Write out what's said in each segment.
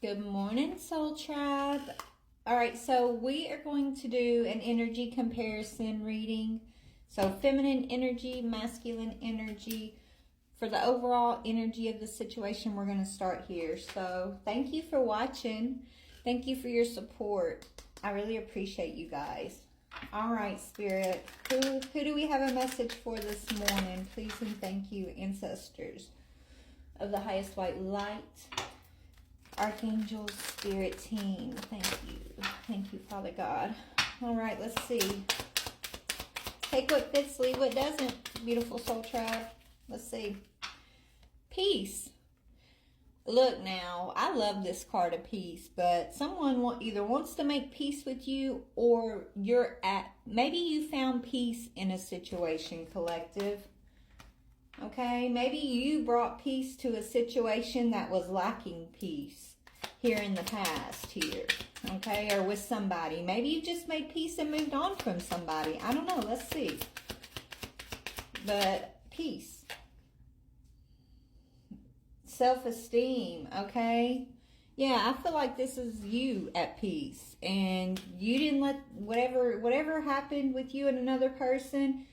Good morning, Soul Tribe. All right, so we are going to do an energy comparison reading. So feminine energy, masculine energy. For the overall energy of the situation, we're going to start here. So thank you for watching. Thank you for your support. I really appreciate you guys. All right, Spirit. Who do we have a message for this morning? Please and thank you, ancestors of the highest white light. Archangel Spirit Team, thank you. Thank you, Father God. All right, let's see. Take what fits, leave what doesn't. Beautiful Soul Tribe. Let's see. Peace. Look now, I love this card of peace, but someone either wants to make peace with you or maybe you found peace in a situation, collective. Okay, maybe you brought peace to a situation that was lacking peace here in the past here, okay, or with somebody. Maybe you just made peace and moved on from somebody. I don't know, let's see. But peace. Self-esteem, okay? Yeah, I feel like this is you at peace. And you didn't let whatever happened with you and another person,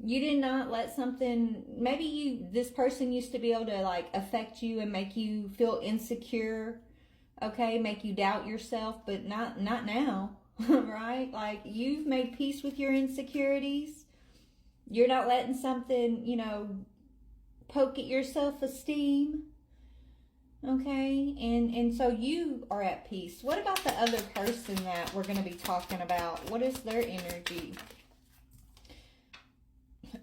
you did not let something, maybe this person used to be able to like affect you and make you feel insecure, okay, make you doubt yourself, but not now, right? Like you've made peace with your insecurities. You're not letting something, poke at your self-esteem, okay? And so you are at peace. What about the other person that we're going to be talking about? What is their energy?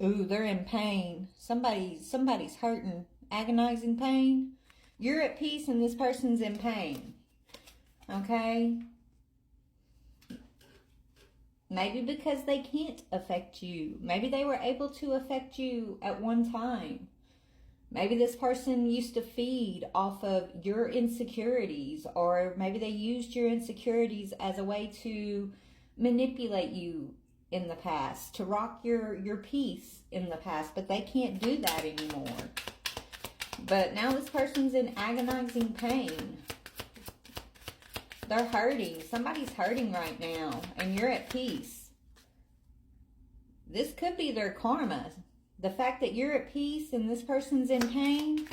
Ooh, they're in pain. Somebody's hurting. Agonizing pain. You're at peace and this person's in pain. Okay? Maybe because they can't affect you. Maybe they were able to affect you at one time. Maybe this person used to feed off of your insecurities, or maybe they used your insecurities as a way to manipulate you in the past, to rock your peace in the past, but they can't do that anymore. But now this person's in agonizing pain. They're hurting. Somebody's hurting right now, and you're at peace. This could be their karma. The fact that you're at peace and this person's in pain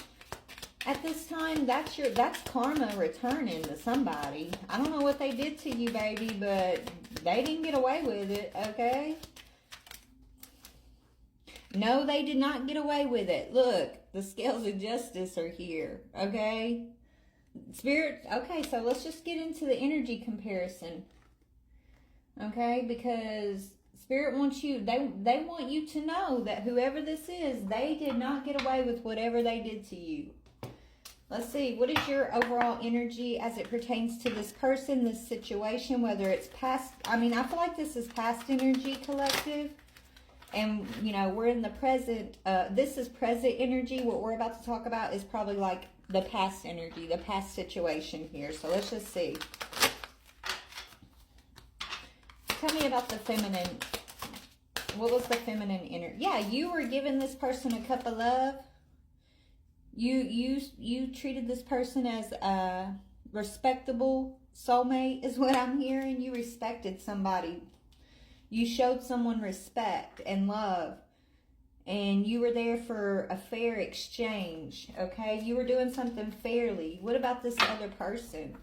at this time, that's karma returning to somebody. I don't know what they did to you, baby, but they didn't get away with it, okay? No, they did not get away with it. Look, the scales of justice are here, okay? Spirit, okay, so let's just get into the energy comparison, okay? Because Spirit wants you, they want you to know that whoever this is, they did not get away with whatever they did to you. Let's see, what is your overall energy as it pertains to this person, this situation, whether it's past, I feel like this is past energy, collective. And, we're in the present. This is present energy. What we're about to talk about is probably like the past energy, the past situation here. So let's just see. Tell me about the feminine. What was the feminine energy? Yeah, you were giving this person a cup of love. You treated this person as a respectable soulmate is what I'm hearing. You respected somebody. You showed someone respect and love. And you were there for a fair exchange, okay? You were doing something fairly. What about this other person?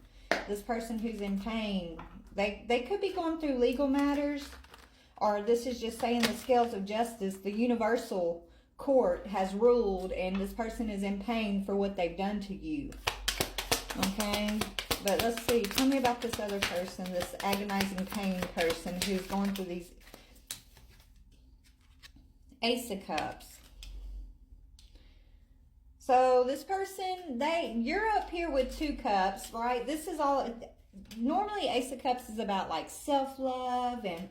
This person who's in pain. They could be going through legal matters. Or this is just saying the scales of justice, the universal court has ruled and this person is in pain for what they've done to you. Okay? But let's see. Tell me about this other person, this agonizing pain person who's going through these. Ace of Cups. So this person, you're up here with 2 cups, right? This is all, normally Ace of Cups is about like self-love and,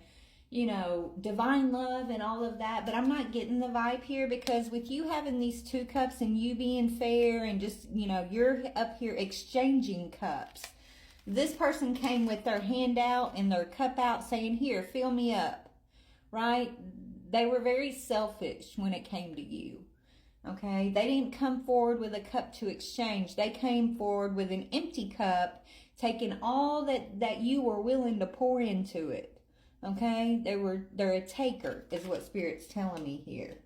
divine love and all of that. But I'm not getting the vibe here because with you having these 2 cups and you being fair and just, you're up here exchanging cups. This person came with their hand out and their cup out saying, here, fill me up, right? They were very selfish when it came to you. Okay, they didn't come forward with a cup to exchange. They came forward with an empty cup, taking all that you were willing to pour into it. Okay, they're a taker, is what Spirit's telling me here.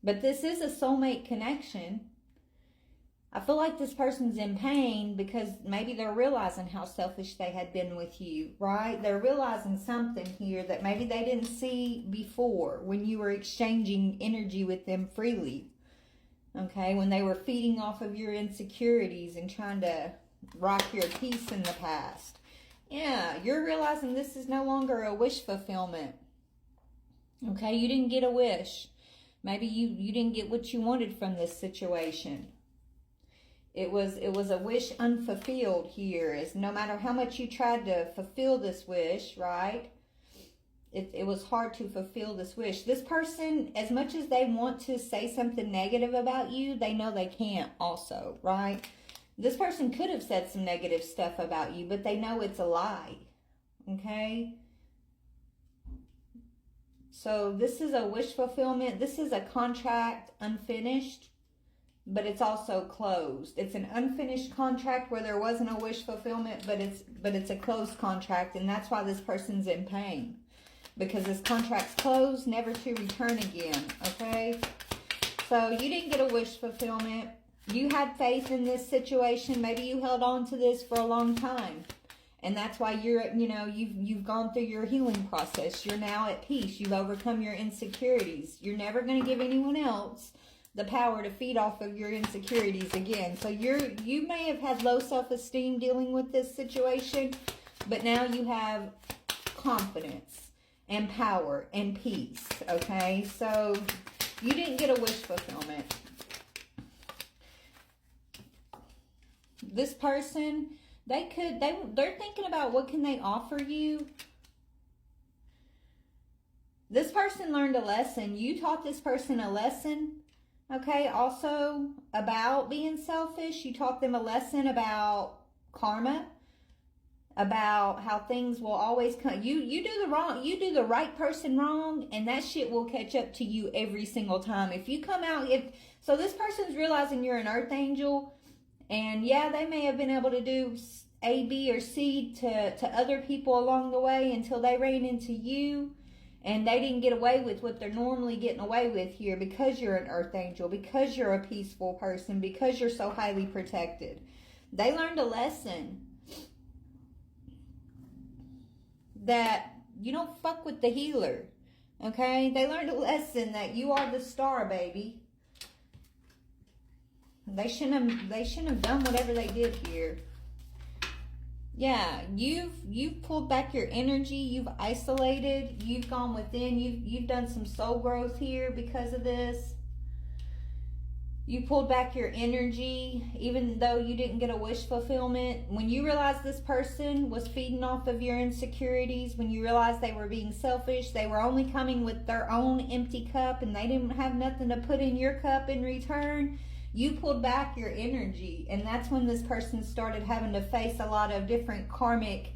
But this is a soulmate connection. I feel like this person's in pain because maybe they're realizing how selfish they had been with you, right? They're realizing something here that maybe they didn't see before when you were exchanging energy with them freely. Okay, when they were feeding off of your insecurities and trying to rock your peace in the past. Yeah, you're realizing this is no longer a wish fulfillment. Okay, you didn't get a wish. Maybe you didn't get what you wanted from this situation. It was a wish unfulfilled here. Is no matter how much you tried to fulfill this wish, right? It was hard to fulfill this wish. This person, as much as they want to say something negative about you, they know they can't also, right? This person could have said some negative stuff about you, but they know it's a lie, okay? So this is a wish fulfillment. This is a contract unfinished, but it's also closed. It's an unfinished contract where there wasn't a wish fulfillment, but it's a closed contract, and that's why this person's in pain. Because this contract's closed, never to return again, okay? So you didn't get a wish fulfillment. You had faith in this situation. Maybe you held on to this for a long time. And that's why you've gone through your healing process. You're now at peace. You've overcome your insecurities. You're never going to give anyone else the power to feed off of your insecurities again. So you may have had low self-esteem dealing with this situation, but now you have confidence and power and peace, okay? So you didn't get a wish fulfillment. This person, they're thinking about what can they offer you. This person learned a lesson. You taught this person a lesson, okay? Also about being selfish. You taught them a lesson about karma, about how things will always come. You do the right person wrong, and that shit will catch up to you every single time. If you come out, so this person's realizing you're an earth angel, and yeah, they may have been able to do A, B, or C to other people along the way until they ran into you, and they didn't get away with what they're normally getting away with here because you're an earth angel, because you're a peaceful person, because you're so highly protected. They learned a lesson that you don't fuck with the healer, okay? They learned a lesson that you are the star, baby. They shouldn't have done whatever they did here. Yeah, you've pulled back your energy, you've isolated, you've gone within, you've done some soul growth here because of this. You pulled back your energy, even though you didn't get a wish fulfillment. When you realized this person was feeding off of your insecurities, when you realized they were being selfish, they were only coming with their own empty cup and they didn't have nothing to put in your cup in return, you pulled back your energy. And that's when this person started having to face a lot of different karmic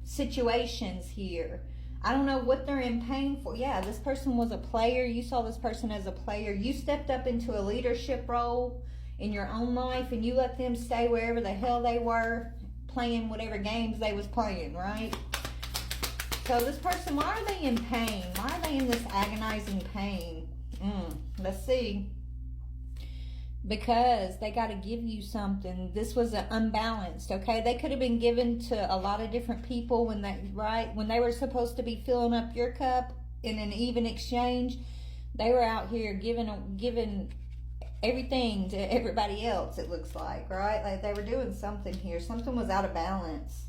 situations here. I don't know what they're in pain for. Yeah, this person was a player. You saw this person as a player. You stepped up into a leadership role in your own life and you let them stay wherever the hell they were, playing whatever games they was playing, right? So this person, why are they in pain? Why are they in this agonizing pain? Let's see. Because they got to give you something. This was unbalanced, okay? They could have been given to a lot of different people when they were supposed to be filling up your cup in an even exchange. They were out here giving everything to everybody else, it looks like, right? Like they were doing something here. Something was out of balance.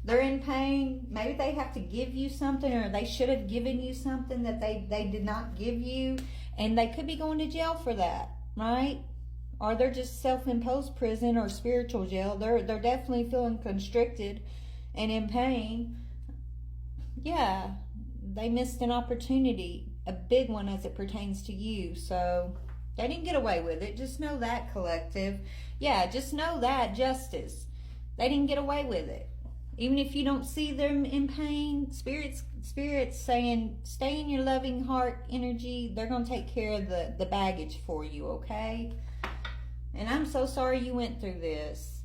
They're in pain. Maybe they have to give you something, or they should have given you something that they did not give you, and they could be going to jail for that, right? Or they're just self-imposed prison or spiritual jail. They're definitely feeling constricted and in pain. Yeah, they missed an opportunity, a big one as it pertains to you. So they didn't get away with it. Just know that, collective. Yeah, just know that, justice. They didn't get away with it. Even if you don't see them in pain, spirits saying, stay in your loving heart energy. They're going to take care of the baggage for you, okay? And I'm so sorry you went through this.